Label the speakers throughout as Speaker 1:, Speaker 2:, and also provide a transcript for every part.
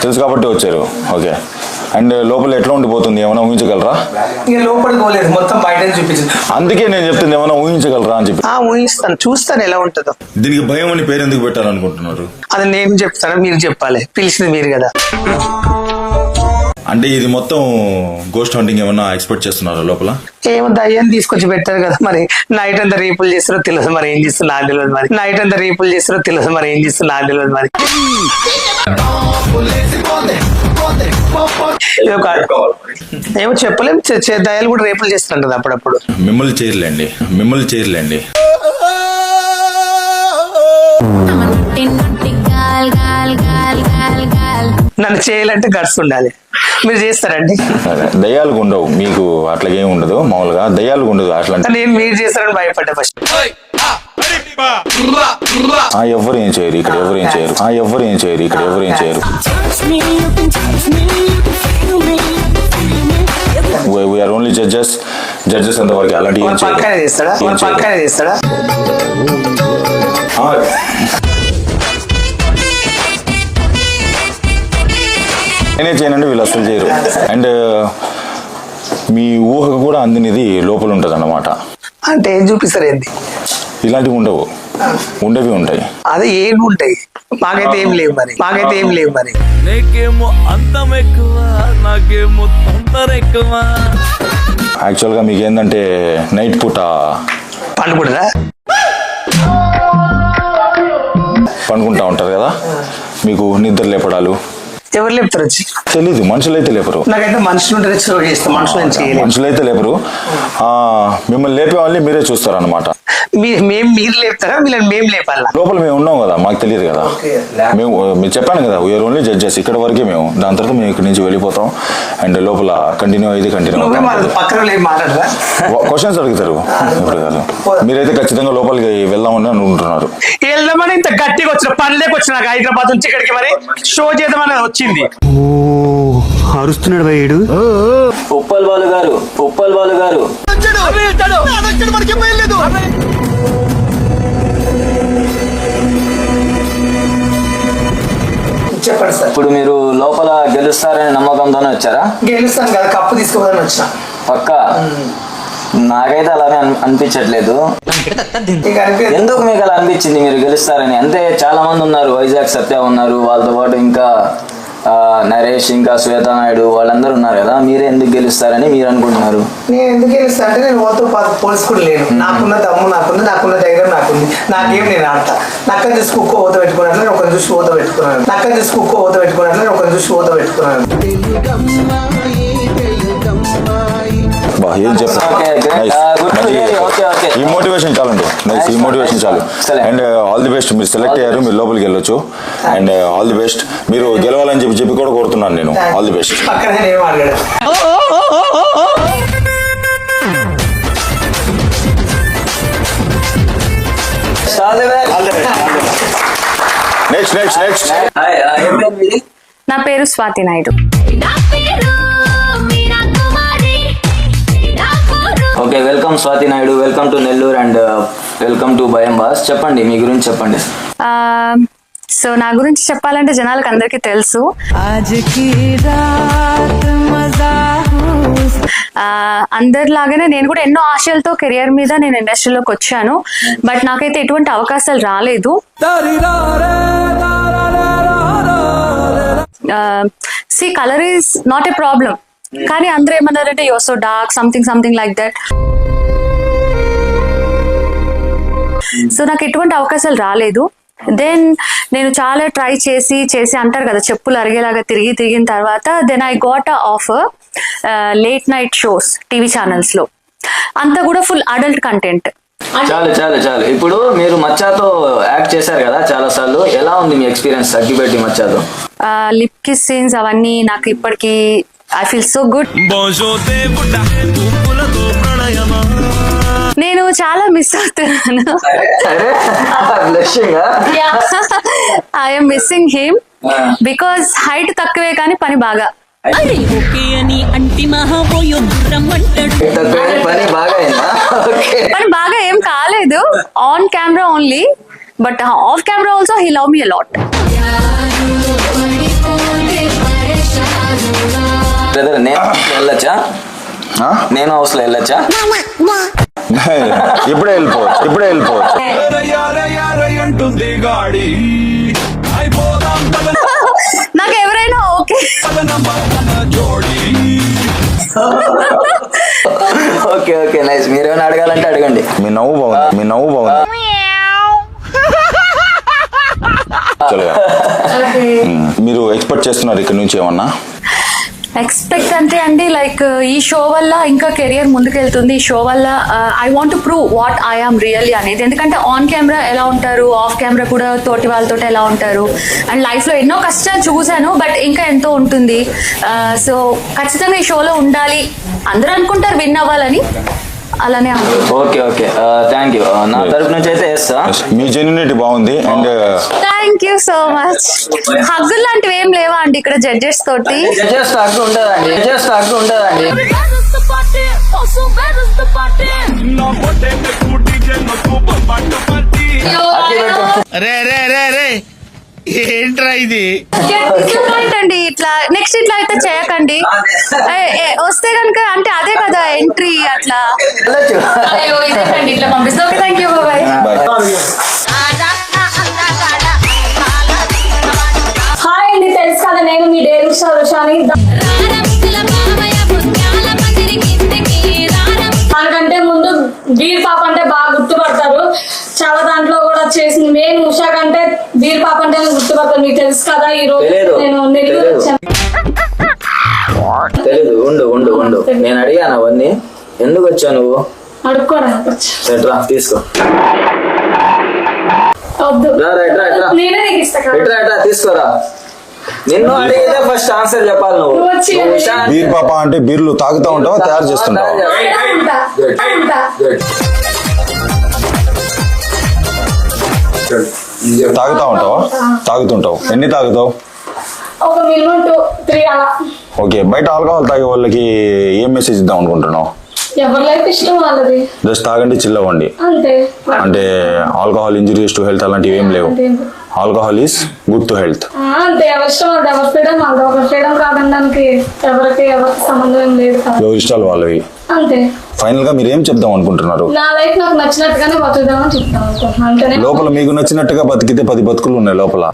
Speaker 1: తెలుసు కాబట్టి వచ్చారు. ఓకే. అండ్ లోపల ఎట్లా ఉండిపోతుంది ఏమైనా ఊహించగలరా?
Speaker 2: ఇక లోపలికి పోలేదు, మొత్తం బయట చూపించింది.
Speaker 1: అందుకే నేను చెప్తుంది ఏమైనా ఊహించగలరా అని చెప్పి.
Speaker 2: ఊహిస్తాను, చూస్తాను ఎలా ఉంటుందో.
Speaker 1: దీనికి భయం అని పేరు ఎందుకు పెట్టాలనుకుంటున్నారు?
Speaker 2: అది నేను చెప్తాను, మీరు చెప్పాలి, పిలిచింది మీరు కదా.
Speaker 1: అంటే ఇది మొత్తం గోస్ట్ హంటింగ్ ఏమన్నా ఎక్స్పెక్ట్ చేస్తున్నారా లోపల?
Speaker 2: ఏమో దయ్యాన్ని తీసుకొచ్చి పెట్టారు కదా, మరి నైట్ అంతా రీపులు చేస్తారో తెలియదు, మరి ఏం చేస్తున్నా నాకు తెలియదు. మరి నైట్ అంతా రీపులు చేస్తారో తెలియదు, మరి ఏం చేస్తున్నా నాకు తెలియదు. మరి ఏమో చెప్పలేము, దయాలు కూడా రేపులు చేస్తుంటది అప్పుడప్పుడు.
Speaker 1: మిమ్మల్ని చేయలేండి.
Speaker 2: నన్ను చేయాలంటే గట్స్ ఉండాలి. మీరు చేస్తారండి?
Speaker 1: దయ్యాలకు ఉండవు, మీకు అట్లా ఏమి ఉండదు. మామూలుగా దయ్యాలకు ఉండదు అట్లా.
Speaker 2: నేను మీరు చేస్తారని భయపడ్డా ఫస్ట్.
Speaker 1: ఎవరు ఏం చేయరు ఇక్కడ, ఎవరు ఏం చేయరు. వీఆర్ ఓన్లీ జడ్జెస్ అంతవరకు. అలాంటి ఏం
Speaker 2: చేస్తాడా?
Speaker 1: నేనే చేయనండి, వీళ్ళు అసలు చేయరు. అండ్ మీ ఊహకు కూడా అందినది లోపల ఉంటుంది అన్నమాట.
Speaker 2: అంటే ఏం చూపిస్తారు? ఏంది
Speaker 1: ఇలాంటివి ఉండవు, ఉండేవి ఉంటాయి.
Speaker 2: అదే ఏం ఉంటాయి, మాకైతే ఏం లేవు మరి.
Speaker 3: నీకేమో అందం ఎక్కువ, నాకేమో తొందర ఎక్కువ.
Speaker 1: యాక్చువల్గా మీకు ఏంటంటే నైట్ పూట పండుకుంటా ఉంటారు కదా, మీకు నిద్ర లేపడాలు.
Speaker 2: ఎవరు లేపుతారు వచ్చి?
Speaker 1: తెలీదు, మనుషులైతే లేపరు.
Speaker 2: నాకైతే
Speaker 1: మనుషులైతే లేపరు. మిమ్మల్ని లేపే వాళ్ళని మీరే చూస్తారు అనమాట.
Speaker 2: మీరు లేపుతారా, మేము లేపాలా?
Speaker 1: లోపల మేము ఉన్నాం కదా, మాకు తెలియదు కదా. మీరు చెప్పాను కదా, వీఆర్ ఓన్లీ జడ్జెస్. ఇక్కడ వరకే మేము. దాని తర్వాత మేము ఇక్కడ నుంచి వెళ్ళిపోతాం. అండ్ లోపల కంటిన్యూ క్వశ్చన్స్ అడుగుతారు. ఇప్పుడు కాదు, మీరైతే ఖచ్చితంగా లోపలికి వెళ్దామని అనుకుంటున్నారు.
Speaker 2: వెళ్దామని ఇంత గట్టిగా వచ్చిన పనిలోకి వచ్చిన హైదరాబాద్ నుంచి ఇక్కడికి మరి షో చేద్దామని వచ్చింది.
Speaker 4: అరుస్తున్నాడు భయ్యుడు.
Speaker 3: ఉప్పల్ బాలు గారు
Speaker 2: చెప్పండి సార్.
Speaker 3: ఇప్పుడు మీరు లోపల గెలుస్తారనే నమ్మకంతోనే వచ్చారా?
Speaker 2: గెలుస్తాను కదా, కప్పు తీసుకోవాలని వచ్చిన.
Speaker 3: పక్క నాకైతే అలానే అనిపించట్లేదు. ఎందుకు మీకు అలా అనిపించింది మీరు గెలుస్తారని? అంటే చాలా మంది ఉన్నారు, వైజాగ్ సత్య ఉన్నారు, వాళ్ళతో పాటు ఇంకా నరేష్, ఇంకా శ్వేత నాయుడు, వాళ్ళందరూ ఉన్నారు కదా. మీరే ఎందుకు గెలుస్తారని మీరు అనుకుంటున్నారు?
Speaker 2: నేను ఎందుకు గెలుస్తా అంటే నేను ఓతో పోల్చుకుని లేను. నాకున్న దమ్ము నాకున్న ధైర్యం నాకుంది. నాకేం నేను ఆడతా. నక్కని చూసి కుక్క ఓత పెట్టుకున్నట్లు ఒకరిని చూసి ఓత పెట్టుకున్నాను.
Speaker 1: ఏం చెప్తాను. ఈ మోటివేషన్ చాలండి. ఈ మోటివేషన్ చాలు. And all the best. మీరు సెలెక్ట్ అయ్యారు, మీరు లోపలికి వెళ్ళొచ్చు. And all the best. మీరు గెలవాలని చెప్పి కూడా కోరుతున్నాను నేను. All the best. నెక్స్ట్.
Speaker 5: నా పేరు Swathi Naidu.
Speaker 3: Okay, welcome Swathi Naidu. Welcome to Nellore and welcome to భయం బాస్. చెప్పండి, మీ గురించి చెప్పండి.
Speaker 5: సో నా గురించి చెప్పాలంటే జనాలకు అందరికీ తెలుసు. అందరిలాగానే నేను కూడా ఎన్నో ఆశలతో కెరియర్ మీద నేను ఇండస్ట్రీలోకి వచ్చాను. బట్ నాకైతే ఎటువంటి అవకాశాలు రాలేదు. Colour is not a problem. కానీ అందరూ ఏమన్నారంటే your so dark, something like that. So నాకు ఎటువంటి అవకాశాలు రాలేదు. దెన్ నేను చాలా ట్రై చేసి అంటారు కదా, చెప్పులు అరిగేలాగా తిరిగిన తర్వాత then I got a offer late night shows TV channels లో. అంతా కూడా ఫుల్ అడల్ట్ కంటెంట్.
Speaker 3: చాలు. ఇప్పుడు మీరు మచ్చాతో యాక్ట్ చేశారు కదా చాలా సార్లు. ఎలా ఉంది మీ ఎక్స్పీరియన్స్ అగ్గిపెట్టి మచ్చాతో?
Speaker 5: లిప్ కిస్ సీన్స్ అవన్నీ నాకు ఇప్పటికీ ఐ ఫీల్ సో గుడ్. నేను చాలా మిస్ అవుతున్నాను. I'm missing him because height తక్కువే కానీ పని బాగా. పని బాగా ఏం కాలేదు. On camera only, but of camera also he love me a lot.
Speaker 3: Brother నేను వెళ్ళొచ్చా? నేను హౌస్ లో వెళ్ళొచ్చా?
Speaker 1: ఇప్పుడే వెళ్ళిపోవచ్చు.
Speaker 5: నాకు ఎవరైనా ఓకే.
Speaker 3: Okay okay nice. మీరేమైనా అడగాలంటే అడగండి.
Speaker 1: మీ నవ్వు బాగుంది. మీరు ఎక్స్పెక్ట్ చేస్తున్నారు ఇక్కడ నుంచి ఏమన్నా?
Speaker 5: ఎక్స్పెక్ట్ అంటే అండి లైక్ ఈ షో వల్ల ఇంకా కెరియర్ ముందుకెళ్తుంది. ఈ షో వల్ల I want to prove what I am really అనేది. ఎందుకంటే ఆన్ కెమెరా ఎలా ఉంటారు, ఆఫ్ కెమెరా కూడా తోటి వాళ్ళతో ఎలా ఉంటారు, అండ్ లైఫ్లో ఎన్నో కష్టాలు చూశాను, బట్ ఇంకా ఎంతో ఉంటుంది. సో ఖచ్చితంగా ఈ షోలో ఉండాలి. అందరూ అనుకుంటారు విన్ అవ్వాలని, అలానే
Speaker 3: ఓకే ఓకే థ్యాంక్ యూ. నా తరపు నుంచి అయితే వేస్తా.
Speaker 1: మీ జెన్యునిటీ బాగుంది. And
Speaker 5: thank you so much. హగ్గులు లాంటివి ఏం లేవా అండి ఇక్కడ జడ్జెస్ తోటి?
Speaker 3: జడ్జెస్ హగ్గు ఉండదండి.
Speaker 6: ఏంట్రా ఇది?
Speaker 5: అండి ఇట్లా నెక్స్ట్ ఇట్లా అయితే చేయకండి. వస్తే కనుక అంటే అదే కదా ఎంట్రీ అట్లా. అయ్యో ఇదేంటండి ఇట్లా పంపిస్తాం. Okay thank you bye.
Speaker 7: Hi అండి, తెలుసు కదా నేను మీ డేరింగ్ స్టార్ రుషాని. దానికంటే ముందు వీర్ పాప అంటే బాగా గుర్తుపడతారు. చాలా దాంట్లో కూడా చేసింది. మెయిన్ ఉషా కంటే వీర్ పాప అంటే గుర్తుపడతారు. మీకు తెలుసు కదా ఈ రోజు నేను నెల్లూరు వచ్చాను.
Speaker 3: తెలీదు. ఉండు నేను అడిగాను అవన్నీ. ఎందుకు వచ్చావు నువ్వు?
Speaker 7: అడుక్కోడానికి
Speaker 3: రా తీసుకో.
Speaker 7: వద్దు,
Speaker 3: రా.
Speaker 7: నేనే నీకు ఇస్తా.
Speaker 3: తీసుకోరా. నిన్ను అడిగితే ఫస్ట్ ఆన్సర్ చెప్పాలి నువ్వు.
Speaker 1: బీర్ పాప అంటే బీర్లు తాగుతా ఉంటావా, తయారు చేస్తుంటావా? తాగుతుంటావు. ఎన్ని తాగుతావు?
Speaker 7: ఒక మినిమం 2-3 అలా.
Speaker 1: ఓకే, బయట ఆల్కహాల్ తాగే వాళ్ళకి ఏం మెసేజ్ ఇద్దాం అనుకుంటున్నావు?
Speaker 7: ఎవరి లైఫ్ ఇష్టం వాళ్ళది.
Speaker 1: జస్ట్ తాగండి, చిల్ అవ్వండి
Speaker 7: అంతే.
Speaker 1: అంటే ఆల్కహాల్ ఇంజురీస్ టు హెల్త్ అలాంటివి ఏం లేవు. Alcohol is good to health.
Speaker 7: అంతే, ఎవరి ఇష్టం వాళ్ళది. ఎవరి ఫ్రీడమ్ వాళ్ళది. ఒక ఫ్రీడమ్ కాదనడానికి ఎవరికి సంబంధం ఏం లేదు కదా.
Speaker 1: ఎవరి ఇష్టాలు వాళ్ళవి.
Speaker 7: అంతే.
Speaker 1: ఫైనల్ గా మీరు ఏం చెప్దాం అనుకుంటున్నారు?
Speaker 7: నా లైఫ్ నాకు నచ్చినట్టుగానే బతుకుదామని చెప్తాను అనుకుంటున్నాను. అంతేనే.
Speaker 1: లోపల మీకు నచ్చినట్టుగా బతికితే 10 బతుకులు ఉన్నాయి లోపల.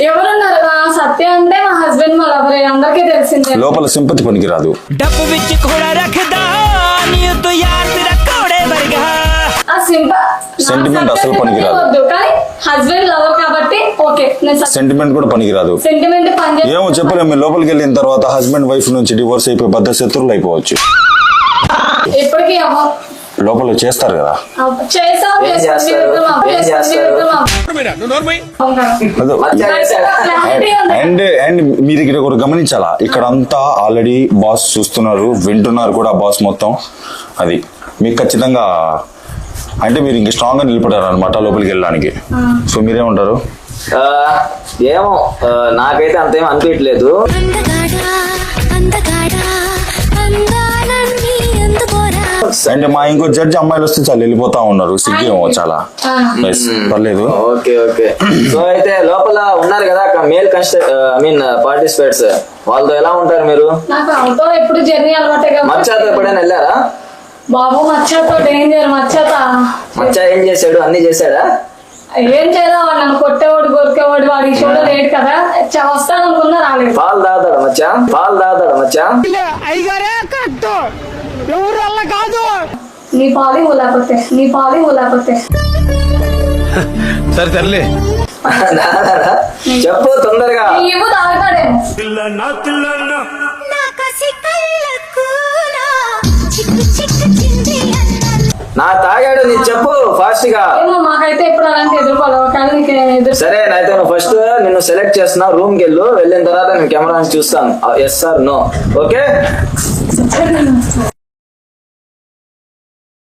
Speaker 7: ఎవరున్నారు? సత్య అంటే మా హస్బెండ్, మా లవర్, అందరికీ తెలిసిందే.
Speaker 1: లోపల సింపతి పనికిరాదు. సెంటిమెంట్ అసలు పనికిరాదు.
Speaker 7: కానీ హస్బెండ్ లవర్ కాబట్టి ఓకే.
Speaker 1: సెంటిమెంట్ కూడా పనికిరాదు.
Speaker 7: సెంటిమెంట్
Speaker 1: ఏమో చెప్పలేము. మీరు లోపలికి వెళ్ళిన తర్వాత హస్బెండ్ వైఫ్ నుంచి డివోర్స్ అయిపోయి బద్ద శత్రువులు అయిపోవచ్చు.
Speaker 7: ఎప్పటికీ
Speaker 1: లోపల చేస్తారు కదా. అండ్ మీరు ఇక్కడ కూడా గమనించాలా, ఇక్కడ అంతా ఆల్రెడీ బాస్ చూస్తున్నారు, వింటున్నారు కూడా బాస్ మొత్తం. అది మీకు ఖచ్చితంగా అంటే మీరు ఇంక స్ట్రాంగ్ గా నిలబడారు అనమాట లోపలికి వెళ్ళడానికి. సో మీరేమంటారు?
Speaker 3: ఏమో నాకైతే అంతేం అనిపించలేదు.
Speaker 1: అంటే మా ఇంకో జడ్జి అమ్మాయిలు వస్తే చాలా వెళ్ళిపోతా ఉన్నారు. సిగ్గేమో చాలా. పర్లేదు.
Speaker 3: ఓకే సో అయితే లోపల ఉన్నారు కదా మేల్ పార్టిసిపేట్స్, వాళ్ళతో ఎలా ఉంటారు మీరు?
Speaker 7: నాకు అవుతో ఎప్పుడు జర్నీ అలవాటే.
Speaker 3: మచ్చాతో ఎప్పుడైనా వెళ్ళారా?
Speaker 7: బాబు మచ్చాతో డేంజర్. మచ్చా
Speaker 3: ఏం చేశాడు? అన్ని చేశాడా?
Speaker 7: ఏం చేయదా, వాడు నన్ను కొట్టేవాడు, గొరికేవాడు. వాడు ఈ షోలో లేడు కదా, వస్తాను అనుకున్నా రాలేదు.
Speaker 3: పాలు తాగుతాడు మచ్చా.
Speaker 7: నీ పాలి ఊలాపోతే
Speaker 6: సర్లే
Speaker 3: చెప్పు తొందరగా.
Speaker 7: ఇవ్వు తాగుతాడేమో.
Speaker 3: నా తాగాడు, నీ చెప్పు ఫాస్ట్ గా.
Speaker 7: మాకైతే ఎప్పుడు అలాంటి ఎదుర్కోవాలి.
Speaker 3: సరే అయితే నువ్వు ఫస్ట్ నిన్ను సెలెక్ట్ చేస్తున్నా. రూమ్ కి వెళ్ళిన తర్వాత నేను కెమెరా చూస్తాను. Yes sir no. ఓకే